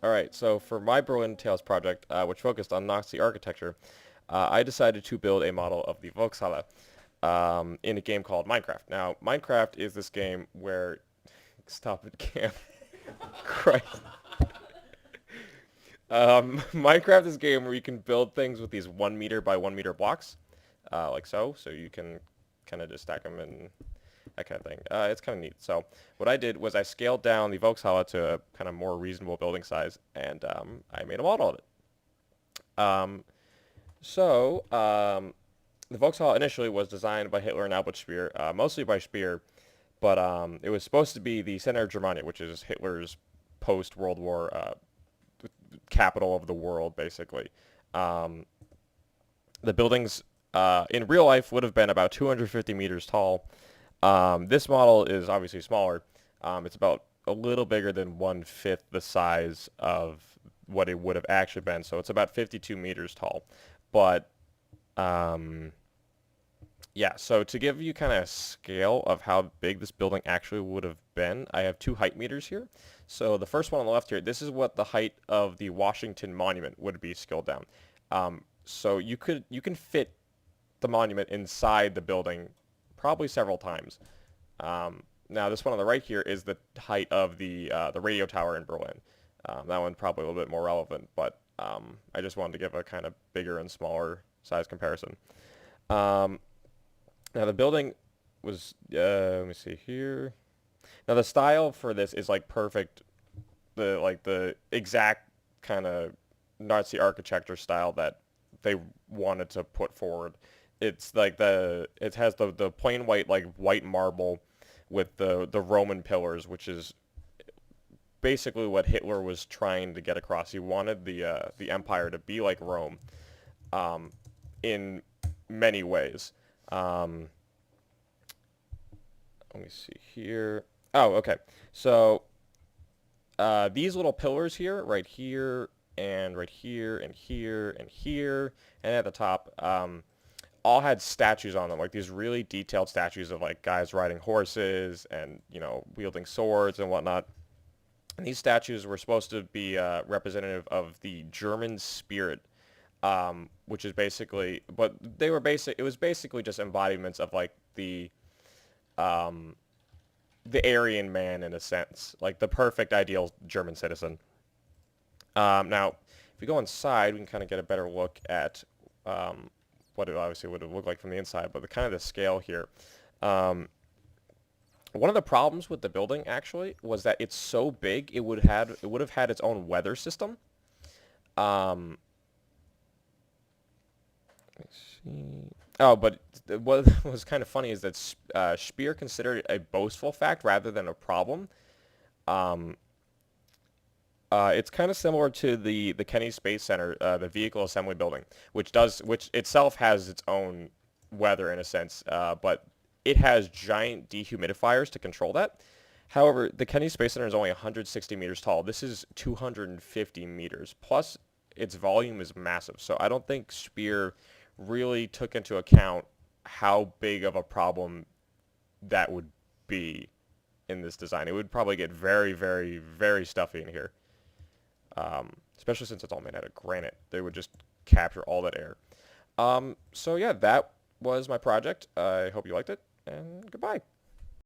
Alright, so for my Berlin Tales project, which focused on Nazi architecture, I decided to build a model of the Volkshalle in a game called Minecraft. Now, Minecraft is this game where... Stop it, Cam. Christ. Minecraft is a game where you can build things with these 1 meter by 1 meter blocks, like so. So you can kind of just stack them and that kind of thing. It's kind of neat. So what I did was I scaled down the Volkshalle to a kind of more reasonable building size, and I made a model of it. Um, so the Volkshalle initially was designed by Hitler and Albert Speer, mostly by Speer, but it was supposed to be the center of Germania, which is Hitler's post-World War capital of the world, basically. Um, the buildings in real life would have been about 250 meters tall. This model is obviously smaller. It's about a little bigger than 1/5 the size of what it would have actually been. So it's about 52 meters tall. But um, yeah, so to give you kind of a scale of how big this building actually would have been, I have two height meters here. So the first one on the left here, this is what the height of the Washington Monument would be scaled down. So you can fit the monument inside the building probably several times. Now this one on the right here is the height of the radio tower in Berlin. That one's probably a little bit more relevant, but I just wanted to give a kind of bigger and smaller size comparison. Um, Now the building was let me see here. Now the style for this is like perfect, the exact kind of Nazi architecture style that they wanted to put forward. It's like it has the plain white, like white marble with the Roman pillars, which is basically what Hitler was trying to get across. He wanted the empire to be like Rome, um, in many ways. Um, Let me see here. Oh, okay. So these little pillars here, right here, and right here, and here, and here, and at the top, all had statues on them, like these really detailed statues of like guys riding horses and wielding swords and whatnot. And these statues were supposed to be representative of the German spirit, which is basically, but they were basic. It was basically just embodiments of like um, the Aryan man in a sense, like the perfect ideal German citizen. Now, if we go inside, we can kind of get a better look at what it obviously would have looked like from the inside, but the kind of the scale here. Um, One of the problems with the building actually was that it's so big it would have had its own weather system. Um, let's see. Oh, but what was kind of funny is that Speer considered it a boastful fact rather than a problem. Um, it's kind of similar to the Kennedy Space Center, the Vehicle Assembly Building, which itself has its own weather in a sense, but it has giant dehumidifiers to control that. However, the Kennedy Space Center is only 160 meters tall. This is 250 meters. Plus, its volume is massive. So I don't think Spear really took into account how big of a problem that would be in this design. It would probably get very, very, very stuffy in here, especially since it's all made out of granite. They would just capture all that air. So yeah, that was my project. I hope you liked it, and goodbye.